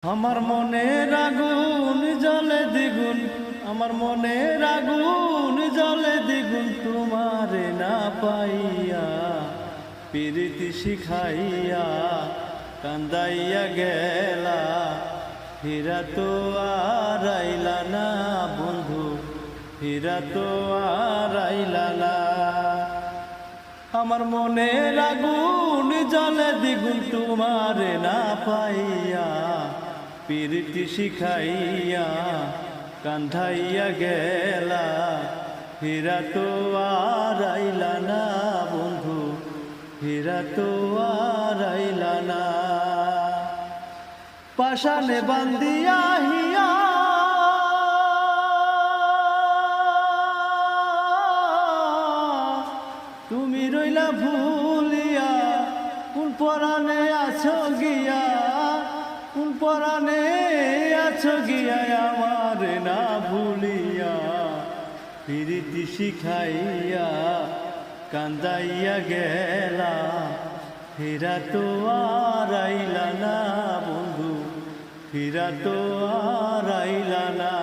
আমার মনের আগুন জ্বলে দ্বিগুণ, আমার মনের আগুন জ্বলে দ্বিগুণ, তোমারে না পাইয়া প্রীতি শিখাইয়া কান্দাইয়া গেলা, ফিরা তো আর আইলা না বন্ধু, ফিরা তো আর আইলা না। আমার মনের আগুন জ্বলে দ্বিগুণ, তোমারে না পাইয়া প্রীতি শিখাইয়া কান্ধাইয়া গেলা, ফিরা তো আর আইলা না বন্ধু, ফিরা তো আর আইলা না। পাশানে বান্দিয়া হিয়া তুমি রইলা ভুলিয়া, কোন পরাণে আছো গিয়া, কোন পরাণে আছো গিয়া আমার না ভুলিয়া, প্রীতি শিখাইয়া কান্দাইয়া গেলা, ফিরা তো আর আইলা না বন্ধু, ফিরা তো আর আইলা না।